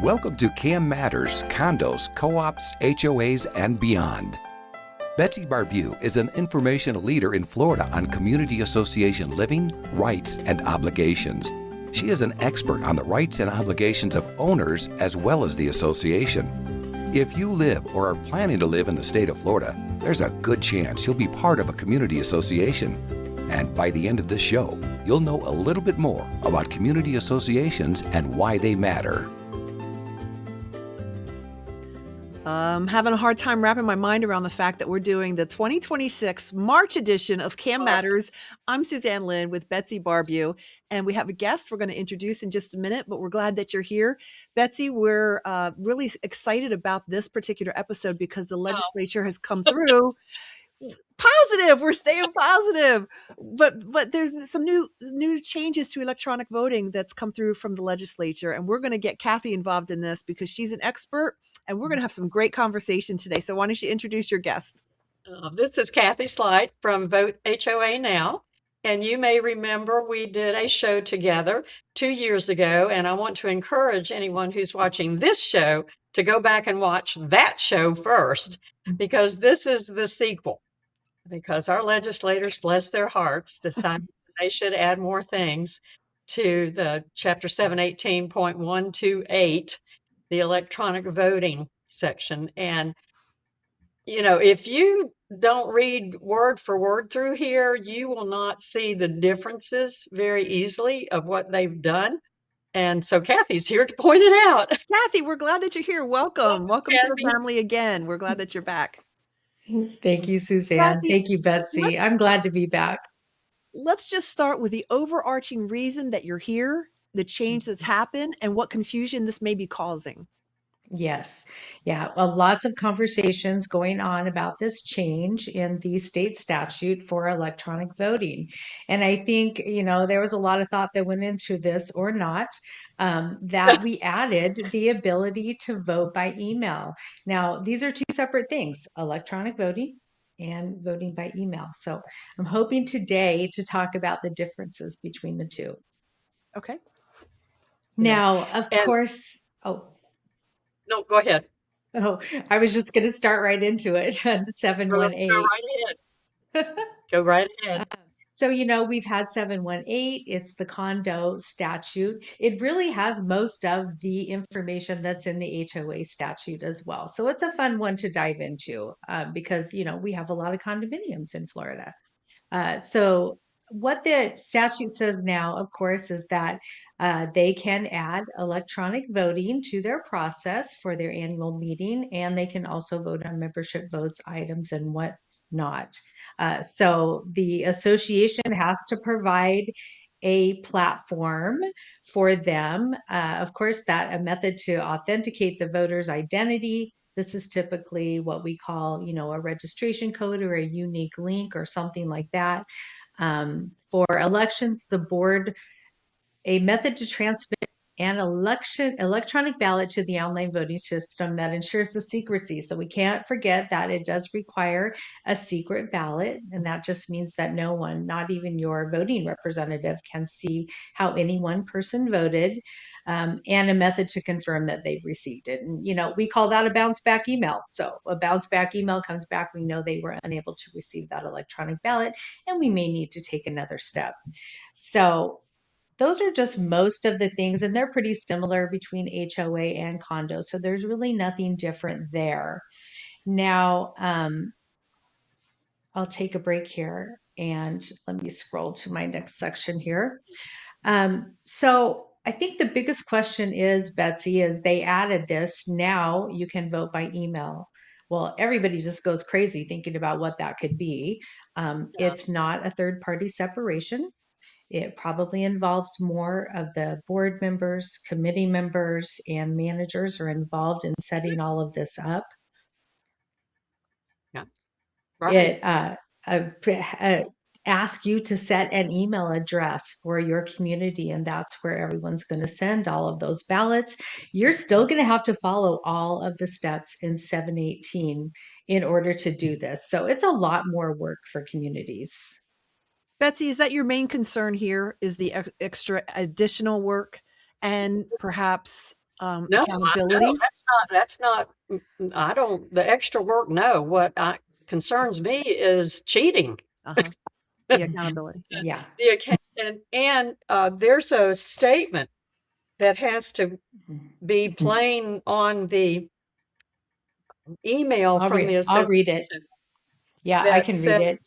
Welcome to CAM Matters, Condos, Co-ops, HOAs, and beyond. BETSY BARBIEUX is an informational leader in Florida on community association living, rights, and obligations. She is an expert on the rights and obligations of owners as well as the association. If you live or are planning to live in the state of Florida, there's a good chance you'll be part of a community association. And by the end of this show, you'll know a little bit more about community associations and why they matter. I'm having a hard time wrapping my mind around the fact that we're doing the 2026 March edition of CAM Matters. I'm Suzanne Lynn with BETSY BARBIEUX, and we have a guest we're going to introduce in just a minute, but we're glad that you're here. BETSY, we're really excited about this particular episode because the legislature has come through. Positive, we're staying positive, but there's some new changes to electronic voting that's come through from the legislature, and we're going to get Kathy involved in this because she's an expert, and we're going to have some great conversation today. So why don't you introduce your guest? This is Kathy Slight from Vote HOA Now, and you may remember we did a show together 2 years ago, and I want to encourage anyone who's watching this show to go back and watch that show first, because this is the sequel. Because our legislators, bless their hearts, decided they should add more things to the Chapter 718.128, the electronic voting section. And, you know, if you don't read word for word through here, you will not see the differences very easily of what they've done. And so Kathy's here to point it out. Kathy, we're glad that you're here. Welcome to Kathy. the family again. We're glad that you're back. Thank you, Suzanne. Thank you, Betsy. I'm glad to be back. Let's just start with the overarching reason that you're here, the change that's happened, and what confusion this may be causing. Yes. Yeah. Well, lots of conversations going on about this change in the state statute for electronic voting. And I think, you know, there was a lot of thought that went into this or not, that we added the ability to vote by email. Now, these are two separate things, electronic voting and voting by email. So I'm hoping today to talk about the differences between the two. Okay. Now, of course, No, go ahead. Oh, I was just going to start right into it. 718. Go right ahead. Go right ahead. So, you know, we've had 718. It's the condo statute. It really has most of the information that's in the HOA statute as well. So it's a fun one to dive into because, you know, we have a lot of condominiums in Florida. So what the statute says now, of course, is that they can add electronic voting to their process for their annual meeting, and they can also vote on membership votes, items, and whatnot. So the association has to provide a platform for them. Of course, that a method to authenticate the voter's identity. This is typically what we call, you know, a registration code or a unique link or something like that. For elections, the board, a method to transmit an electronic ballot to the online voting system that ensures the secrecy. So we can't forget that it does require a secret ballot, and that just means that no one, not even your voting representative, can see how any one person voted, and a method to confirm that they've received it. And, you know, we call that a bounce back email. So a bounce back email comes back, we know they were unable to receive that electronic ballot, and we may need to take another step. So those are just most of the things, and they're pretty similar between HOA and condo. So there's really nothing different there. Now, I'll take a break here and let me scroll to my next section here. So I think the biggest question is, Betsy, is they added this. Now you can vote by email. Well, everybody just goes crazy thinking about what that could be. It's not a third-party separation. It probably involves more of the board members, committee members, and managers are involved in setting all of this up. Yeah. Right. It asks you to set an email address for your community, and that's where everyone's going to send all of those ballots. You're still going to have to follow all of the steps in 718 in order to do this. So it's a lot more work for communities. Betsy, is that your main concern here, is the extra additional work and perhaps No, accountability? that's not, I don't, the extra work, no. What concerns me is cheating. Uh-huh. The accountability. Yeah. Yeah. The account, and there's a statement that has to be plain on the email from the I'll read it. association Yeah, I that can read says, it.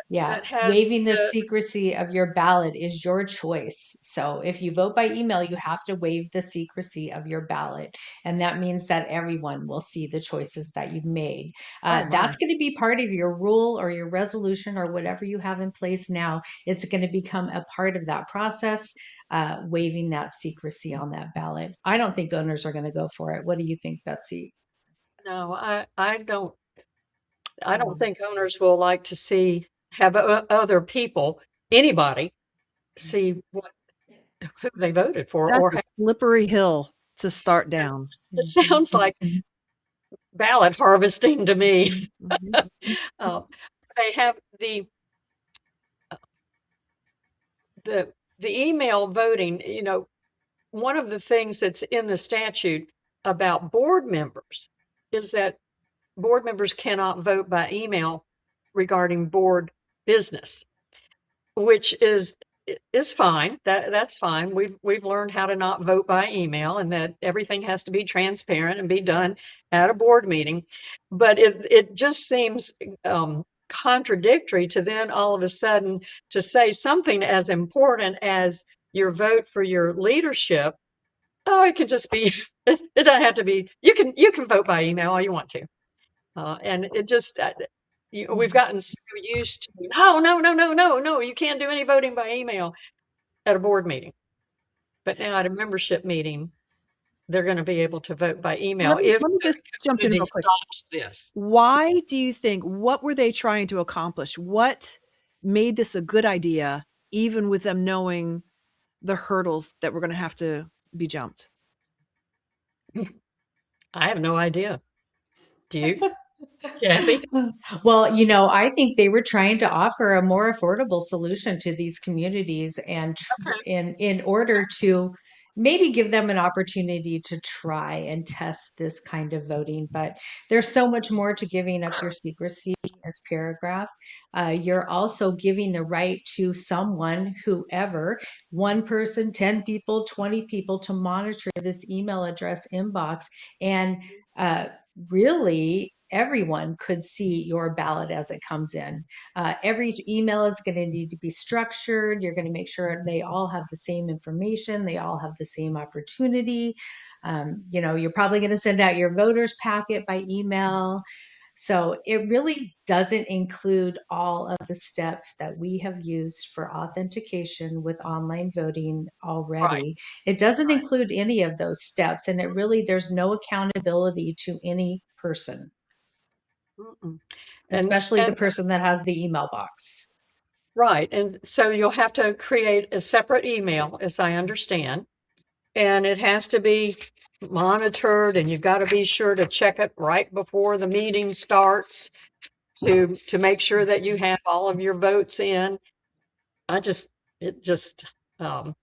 Yeah. that has Waiving the the, secrecy of your ballot is your choice. So if you vote by email, you have to waive the secrecy of your ballot. And that means that everyone will see the choices that you've made. Oh my. That's going to be part of your rule or your resolution or whatever you have in place now. It's going to become a part of that process, waiving that secrecy on that ballot. I don't think owners are going to go for it. What do you think, Betsy? no, I don't think owners will like to have other people, anybody, see who they voted for, That's or a slippery hill to start down. it sounds like ballot harvesting to me. Mhm. They have the email voting. One of the things that's in the statute about board members is that board members cannot vote by email regarding board business, which is fine. That's fine. We've learned how to not vote by email, and that everything has to be transparent and be done at a board meeting. But it just seems contradictory to then all of a sudden to say something as important as your vote for your leadership. Oh, it can just be. It doesn't have to be. You can vote by email all you want to, and it just. We've gotten so used to, no, you can't do any voting by email at a board meeting. But now at a membership meeting, they're going to be able to vote by email Let me if just jump in the real quick. adopts this. Why do you think, what were they trying to accomplish? What made this a good idea, even with them knowing the hurdles that were going to have to be jumped? I have no idea. Do you, Kathy? Well, I think they were trying to offer a more affordable solution to these communities and in order to maybe give them an opportunity to try and test this kind of voting. But there's so much more to giving up your secrecy in this paragraph. You're also giving the right to someone, whoever, one person, 10 people, 20 people, to monitor this email address inbox and really everyone could see your ballot as it comes in. Every email is going to need to be structured. You're going to make sure they all have the same information. They all have the same opportunity. You're probably going to send out your voters packet by email. So it really doesn't include all of the steps that we have used for authentication with online voting already. Right. It doesn't include any of those steps. And there's no accountability to any person, Mm-mm. especially the And person that has the email box. right. And so you'll have to create a separate email, as I understand, and it has to be monitored, and you've got to be sure to check it right before the meeting starts to make sure that you have all of your votes in. Um,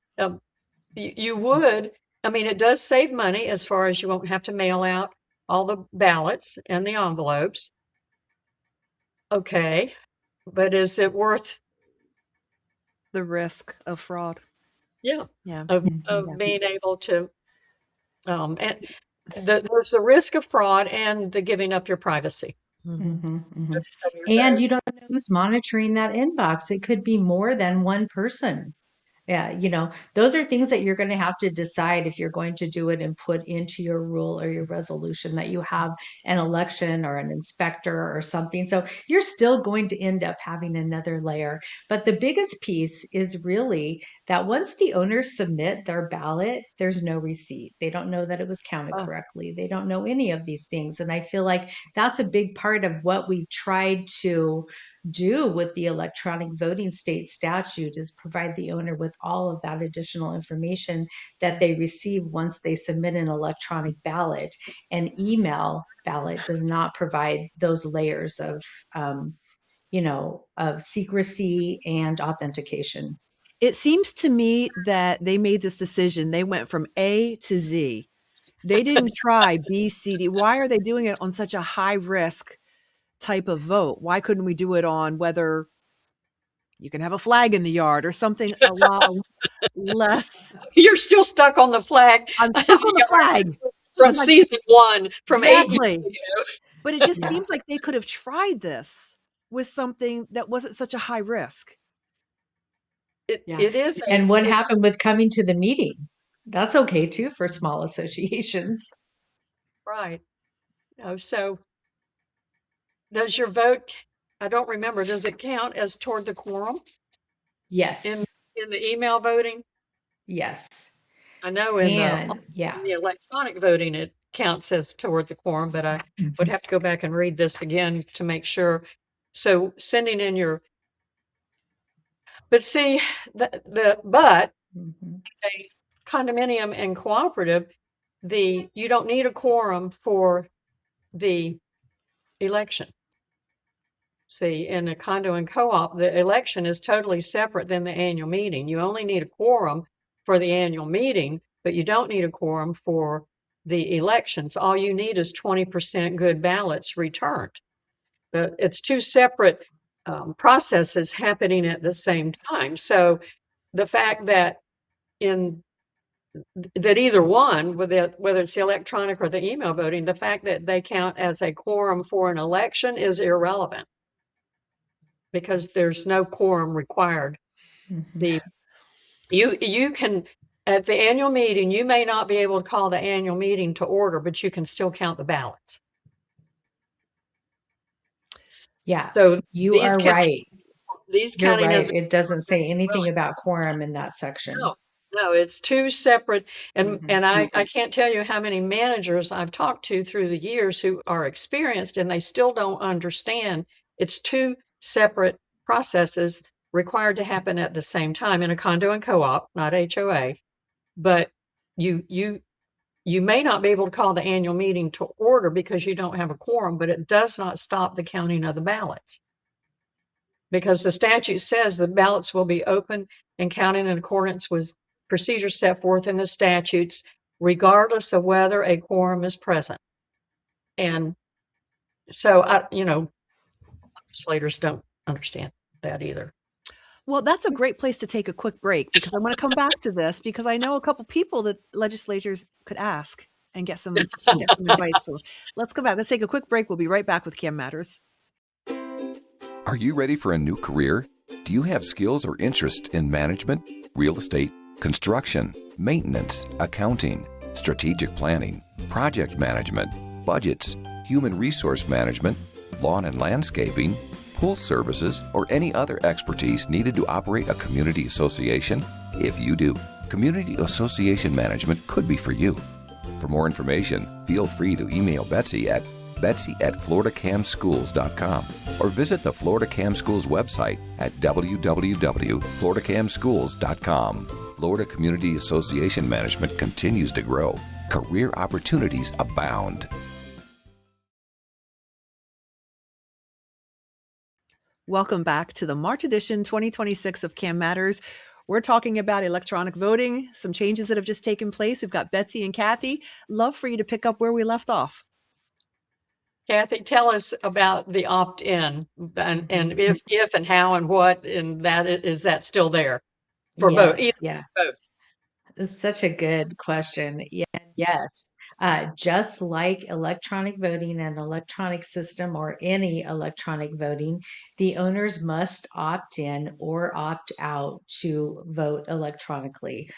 you would, I mean, it does save money as far as you won't have to mail out all the ballots and the envelopes. Okay, but is it worth, The risk of fraud. yeah, Yeah. of being able to, and there's the risk of fraud and the giving up your privacy. And you don't know who's monitoring that inbox. It could be more than one person. Yeah, those are things that you're going to have to decide if you're going to do it and put into your rule or your resolution that you have an election or an inspector or something. So you're still going to end up having another layer. But the biggest piece is really that once the owners submit their ballot, there's no receipt. They don't know that it was counted correctly. They don't know any of these things. And I feel like that's a big part of what we've tried to do with the electronic voting state statute is provide the owner with all of that additional information that they receive once they submit an electronic ballot. An email ballot does not provide those layers of secrecy and authentication. It seems to me that they made this decision. They went from A to Z. They didn't try B, C, D. Why are they doing it on such a high risk type of vote? Why couldn't we do it on whether you can have a flag in the yard or something a lot less? You're still stuck on the flag I'm stuck on the flag from because I season 1 from 8 years exactly. ago. But it just Yeah. seems like they could have tried this with something that wasn't such a high risk. Yeah. It is And what happened with coming to the meeting? That's okay too for small associations. right. So does your vote, I don't remember, does it count as toward the quorum in Yes. the email voting? Yes. I know And yeah. in the electronic voting, it counts as toward the quorum, but I would have to go back and read this again to make sure. So sending in but see, but Mhm. a condominium and cooperative, you don't need a quorum for the election. See, in a condo and co-op, the election is totally separate than the annual meeting. You only need a quorum for the annual meeting, but you don't need a quorum for the elections. All you need is 20% good ballots returned. But it's two separate processes happening at the same time. So the fact that either one, whether it's the electronic or the email voting, the fact that they count as a quorum for an election is irrelevant because there's no quorum required. Mhm. You can, at the annual meeting, you may not be able to call the annual meeting to order, but you can still count the ballots. Yeah. So You are right. these You're counting right. as It doesn't say well. anything about quorum in that section. No, it's two separate, and Mhm. I can't tell you how many managers I've talked to through the years who are experienced and they still don't understand. It's two separate processes required to happen at the same time in a condo and co-op, not HOA. But you may not be able to call the annual meeting to order because you don't have a quorum, but it does not stop the counting of the ballots. Because the statute says the ballots will be open and counted in accordance with procedures set forth in the statutes, regardless of whether a quorum is present. And so, legislators don't understand that either. Well, that's a great place to take a quick break because I want to come back to this because I know a couple people that legislators could ask and get some advice from. Let's go back. Let's take a quick break. We'll be right back with Cam Matters. Are you ready for a new career? Do you have skills or interest in management, real estate, construction, maintenance, accounting, strategic planning, project management, budgets, human resource management, lawn and landscaping, pool services, or any other expertise needed to operate a community association? If you do, community association management could be for you. For more information, feel free to email Betsy at betsy@floridacamschools.com or visit the Florida Cam Schools website at www.floridacamschools.com. Florida Community Association Management continues to grow. Career opportunities abound. Welcome back to the March edition 2026 of Cam Matters. We're talking about electronic voting, some changes that have just taken place. We've got Betsy and Kathy. Love for you to pick up where we left off. Kathy, tell us about the opt-in and if and how and what, and is that still there for both? Yes. Yeah. Both. It's such a good question. Yeah, yes. Just like electronic voting and electronic system or any electronic voting, the owners must opt in or opt out to vote electronically.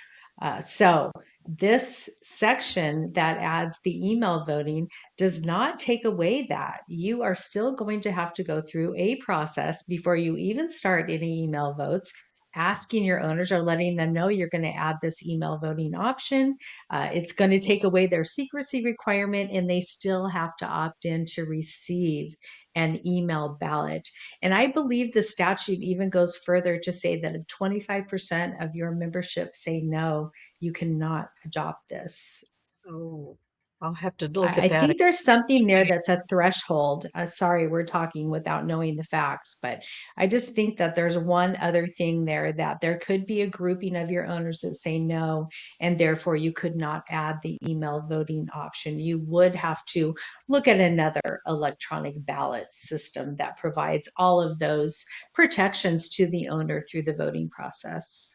So this section that adds the email voting does not take away that. You are still going to have to go through a process before you even start any email votes, asking your owners or letting them know you're going to add this email voting option. It's going to take away their secrecy requirement, and they still have to opt in to receive an email ballot. And I believe the statute even goes further to say that if 25% of your membership say no, you cannot adopt this. Oh. I'll have to look at I that. think there's something there that's a threshold. Sorry, we're talking without knowing the facts, but I just think that there's one other thing there, that there could be a grouping of your owners that say no, and therefore you could not add the email voting option. You would have to look at another electronic ballot system that provides all of those protections to the owner through the voting process.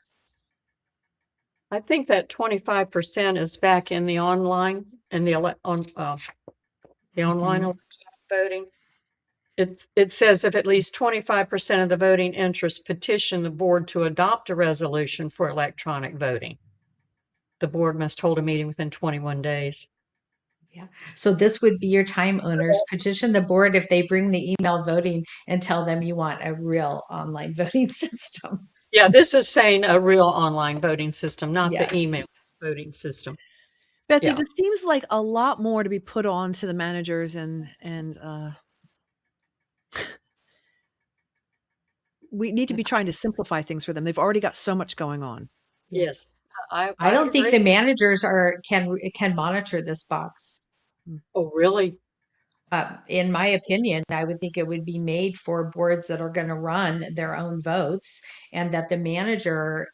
I think that 25% is back in the online and the online Mhm. electronic voting. It says if at least 25% of the voting interest petition the board to adopt a resolution for electronic voting, the board must hold a meeting within 21 days. Yeah. So this would be your time, owners. Petition the board if they bring the email voting and tell them you want a real online voting system. Yeah, this is saying a real online voting system, not the email Yes. voting system. Betsy, Yeah. this seems like a lot more to be put on to the managers and we need to be trying to simplify things for them. They've already got so much going on. Yeah. Yes, I I don't think agree. the managers can monitor this box. Oh, really? In my opinion, I would think it would be made for boards that are going to run their own votes, and that the manager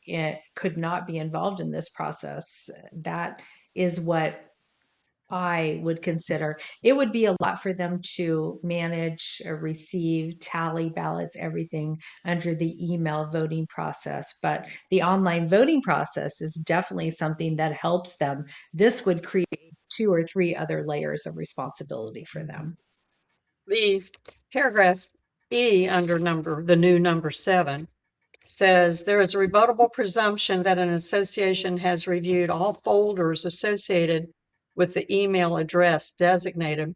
could not be involved in this process. That is what I would consider. It would be a lot for them to manage, receive, tally ballots, everything under the email voting process. But the online voting process is definitely something that helps them. This would create 2 or 3 other layers of responsibility for them. The paragraph E under the new number 7 says there is a rebuttable presumption that an association has reviewed all folders associated with the email address designated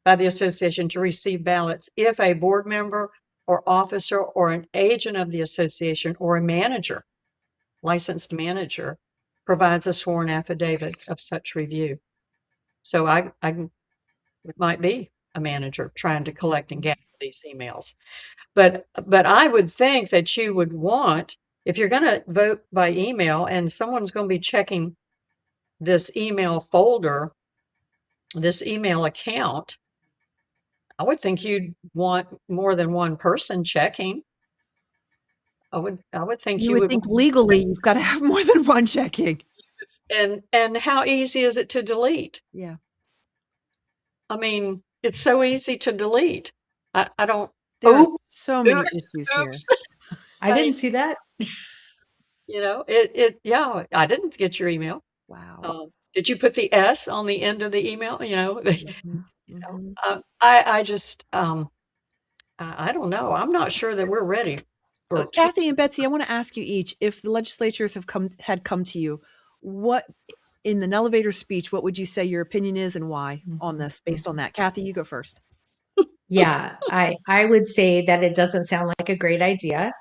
by the association to receive ballots if a board member or officer or an agent of the association or a manager, licensed manager, provides a sworn affidavit of such review. So it might be a manager trying to collect and gather these emails. But I would think that you would want, if you're going to vote by email and someone's going to be checking this email folder, this email account, I would think you'd want more than one person checking. I would think You you would would think want, legally you've got to have more than one checking. and how easy is it to delete? Yeah. I mean, it's so easy to delete. I don't. There are Oh, so many oops, issues here. oops. I didn't see that. Yeah, I didn't get your email. Wow. Did you put the S on the end of the email? Mhm, mhm. I just, I don't know. I'm not sure that we're ready for Kathy and Betsy, I want to ask you each, if the legislatures had come to you, what in an elevator speech, what would you say your opinion is and why on this, based on that? Kathy, you go first. Yeah, I would say that it doesn't sound like a great idea.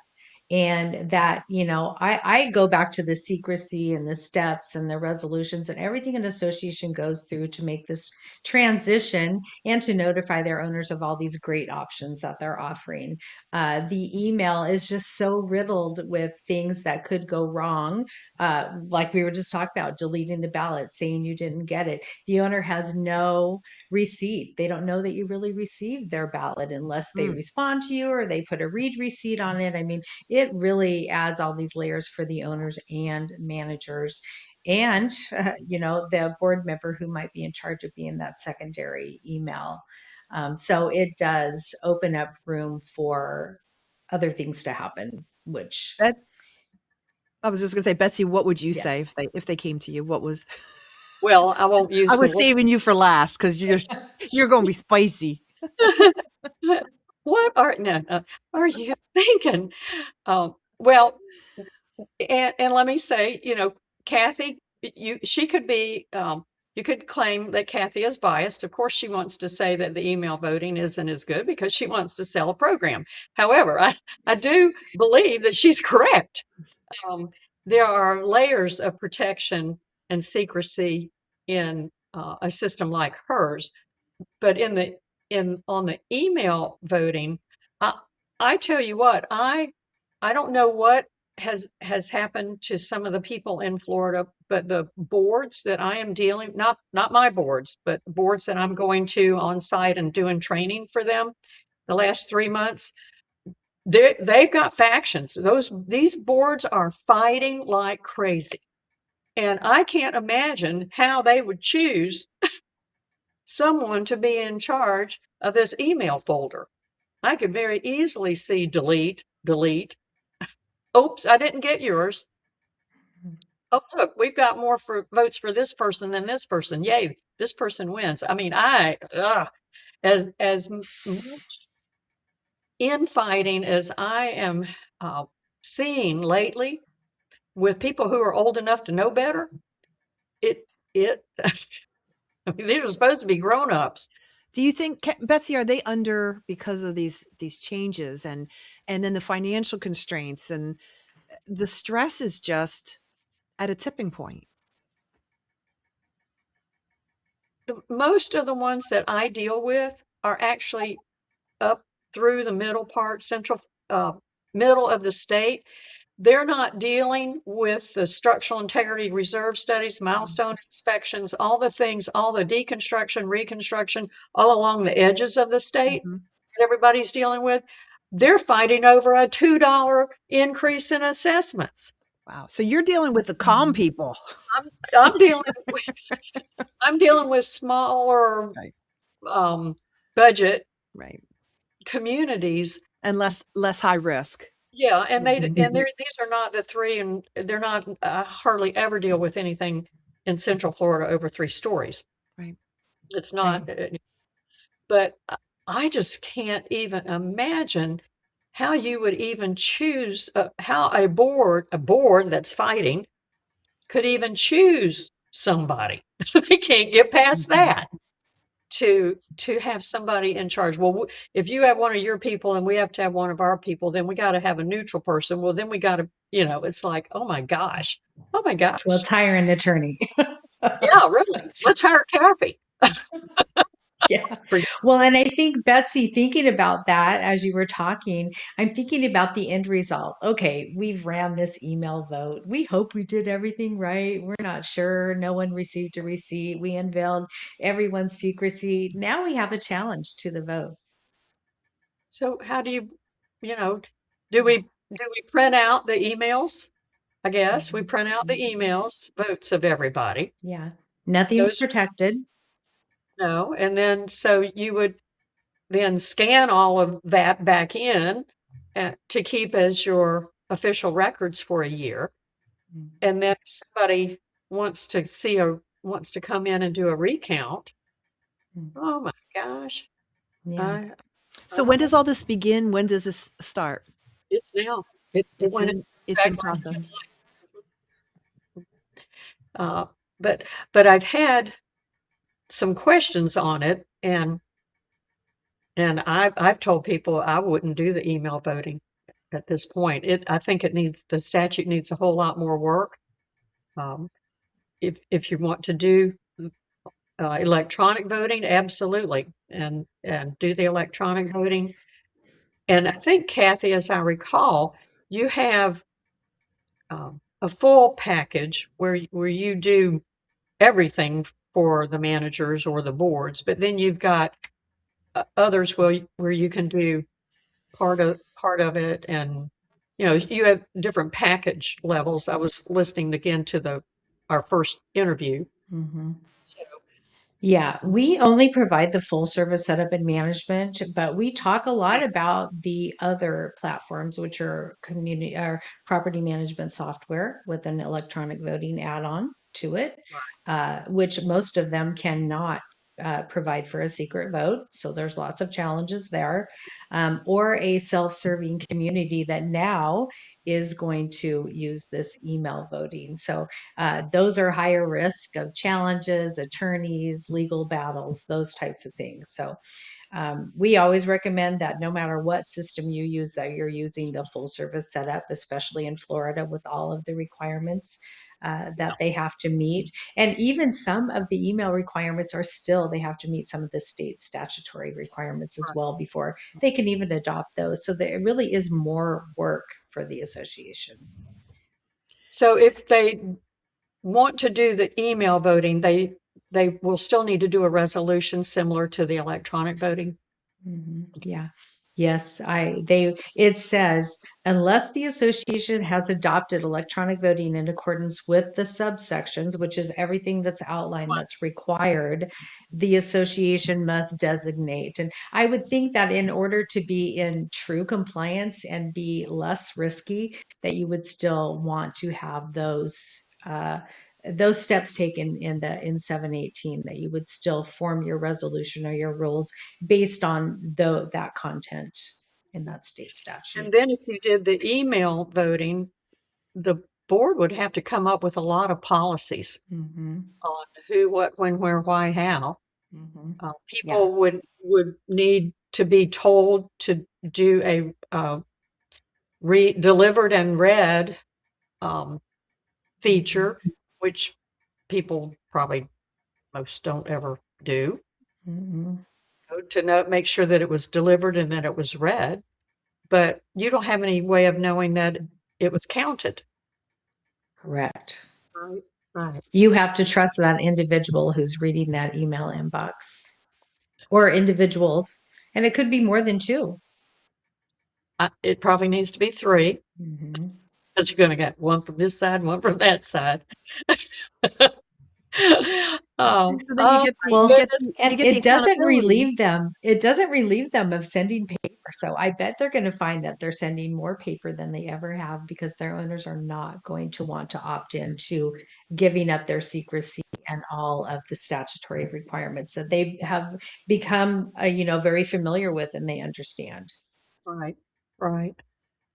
And that, I go back to the secrecy and the steps and the resolutions and everything an association goes through to make this transition and to notify their owners of all these great options that they're offering. The email is just so riddled with things that could go wrong. Like we were just talking about, deleting the ballot, saying you didn't get it. The owner has no receipt. They don't know that you really received their ballot unless they Mm. respond to you or they put a read receipt on it. I mean, it really adds all these layers for the owners and managers and the board member who might be in charge of being that secondary email. So it does open up room for other things to happen, which That I was just going to say, Betsy, what would you yeah. say if they came to you? What was well, I won't use I the was saving you for last because you're going to be spicy. what are no, are you thinking? Well, and let me say, Kathy, she could be, you could claim that Kathy is biased. Of course, she wants to say that the email voting isn't as good because she wants to sell a program. However, I do believe that she's correct. Um, there are layers of protection and secrecy in a system like hers, but on the email voting, I tell you what, I don't know what has happened to some of the people in Florida, but the boards that I am dealing, not my boards, but boards that I'm going to on site and doing training for them the last 3 months, they've got factions. These boards are fighting like crazy. And I can't imagine how they would choose someone to be in charge of this email folder. I could very easily see delete, delete. Oops, I didn't get yours. Oh, look, we've got more votes for this person than this person. Yay, this person wins. I mean, as much infighting as I am seeing lately with people who are old enough to know better, it I mean, these are supposed to be grown-ups. Do you think, Betsy, are they under, because of these changes and then the financial constraints and the stress is just at a tipping point? Most of the ones that I deal with are actually up through the middle part, central, middle of the state. They're not dealing with the structural integrity reserve studies, milestone inspections, all the things, all the deconstruction, reconstruction, all along the edges of the state that everybody's dealing with. They're fighting over a $2 increase in assessments. Wow. So you're dealing with the calm people. I'm dealing with smaller budget communities and less high risk. Yeah, and these are not the three, and they're not hardly ever deal with anything in Central Florida over 3 stories. Right. It's not, but I just can't even imagine how you would even choose how a board that's fighting could even choose somebody. They can't get past that. To have somebody in charge. Well, if you have one of your people and we have to have one of our people, then we got to have a neutral person. Well, then we got to, it's like, oh my gosh. Let's hire an attorney. Yeah, really. Let's hire Kathy. Yeah. Well, and I think, Betsy, thinking about that as you were talking, I'm thinking about the end result. Okay, we've ran this email vote. We hope we did everything right. We're not sure. No one received a receipt. We unveiled everyone's secrecy. Now we have a challenge to the vote. So how do you, do we print out the emails? I guess we print out the emails, votes of everybody. Yeah. Nothing's protected. No. And then, so you would then scan all of that back in to keep as your official records for a year. And then if somebody wants to come in and do a recount, oh my gosh. Yeah. So when does all this begin? When does this start? It's now. It's in process. But I've had some questions on it, and I've told people I wouldn't do the email voting at this point. I think the statute needs a whole lot more work. If you want to do electronic voting, absolutely, and do the electronic voting. And I think, Kathy, as I recall, you have a full package where you do everything for the managers or the boards, but then you've got others where you can do part of it, and you have different package levels. I was listening again to our first interview. So, yeah, we only provide the full service setup and management, but we talk a lot about the other platforms, which are community or property management software with an electronic voting add-on to it, which most of them cannot provide for a secret vote. So there's lots of challenges there. Or a self-serving community that now is going to use this email voting. So those are higher risk of challenges, attorneys, legal battles, those types of things. So we always recommend that no matter what system you use, that you're using the full service setup, especially in Florida with all of the requirements that they have to meet. And even some of the email requirements they have to meet some of the state statutory requirements as well before they can even adopt those. So there really is more work for the association. So if they want to do the email voting, they will still need to do a resolution similar to the electronic voting. Yeah. Yes, it says, unless the association has adopted electronic voting in accordance with the subsections, which is everything that's outlined that's required, the association must designate. And I would think that in order to be in true compliance and be less risky, that you would still want to have those steps taken in 718, that you would still form your resolution or your rules based on that content in that state statute. And then if you did the email voting, the board would have to come up with a lot of policies on who, what, when, where, why, how. People would need to be told to do a delivered and read feature, which people probably most don't ever do. To make sure that it was delivered and that it was read, but you don't have any way of knowing that it was counted. Correct. Right. You have to trust that individual who's reading that email inbox, or individuals, and it could be more than two. It probably needs to be 3, because you're going to get one from this side, one from that side. So then you get it doesn't relieve them. It doesn't relieve them of sending paper. So I bet they're going to find that they're sending more paper than they ever have, because their owners are not going to want to opt into giving up their secrecy and all of the statutory requirements that they have become, very familiar with, and they understand. Right. Right.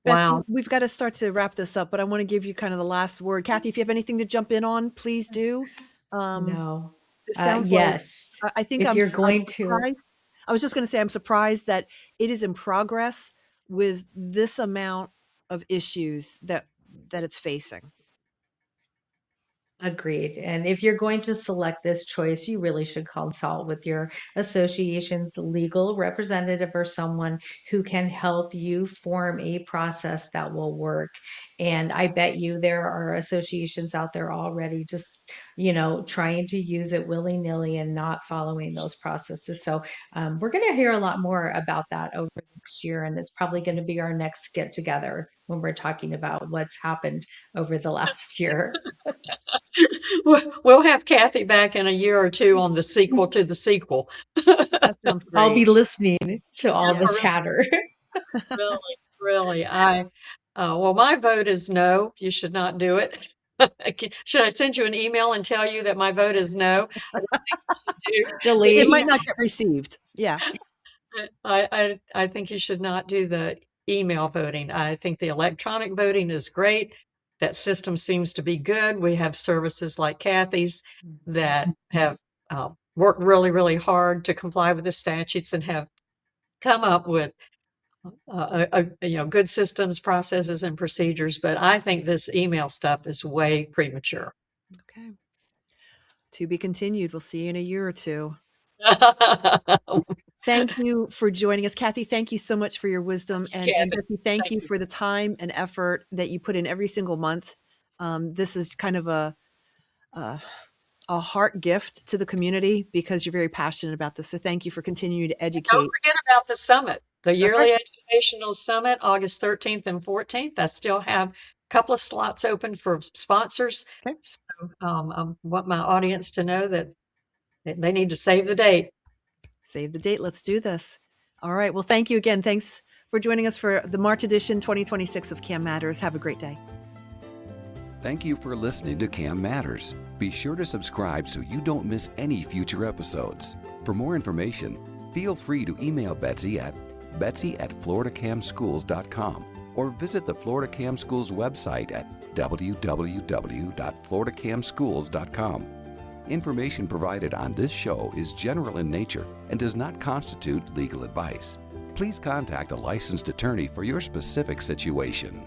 Betsy, Wow. we've got to start to wrap this up, but I want to give you kind of the last word. Kathy, if you have anything to jump in on, please do. No. It sounds yes. like, I think if I'm you're going surprised. I was just going to say, I'm surprised that it is in progress with this amount of issues that it's facing. Agreed. And if you're going to select this choice, you really should consult with your association's legal representative or someone who can help you form a process that will work. And I bet you there are associations out there already just, trying to use it willy-nilly and not following those processes. So we're going to hear a lot more about that over the next year. And it's probably going to be our next get together when we're talking about what's happened over the last year. We'll have Kathy back in a year or two on the sequel to the sequel. That sounds great. I'll be listening to all the chatter. Really. Well, my vote is no. You should not do it. Should I send you an email and tell you that my vote is no? I don't think you should do. Delete. It might not get received. Yeah. I think you should not do the email voting. I think the electronic voting is great. That system seems to be good. We have services like Kathy's that have worked really, really hard to comply with the statutes and have come up with good systems, processes, and procedures. But I think this email stuff is way premature. Okay. To be continued. We'll see you in a year or two. Thank you for joining us. Kathy, thank you so much for your wisdom. And Betsy, thank you for the time and effort that you put in every single month. This is kind of a heart gift to the community, because you're very passionate about this. So thank you for continuing to educate. Don't forget about the summit, the yearly educational summit, August 13th and 14th. I still have a couple of slots open for sponsors. Okay. So I want my audience to know that they need to save the date. Save the date. Let's do this. All right. Well, thank you again. Thanks for joining us for the March edition 2026 of CAM Matters. Have a great day. Thank you for listening to CAM Matters. Be sure to subscribe so you don't miss any future episodes. For more information, feel free to email Betsy at betsy@floridacamschools.com or visit the Florida Cam Schools website at www.floridacamschools.com. Information provided on this show is general in nature and does not constitute legal advice. Please contact a licensed attorney for your specific situation.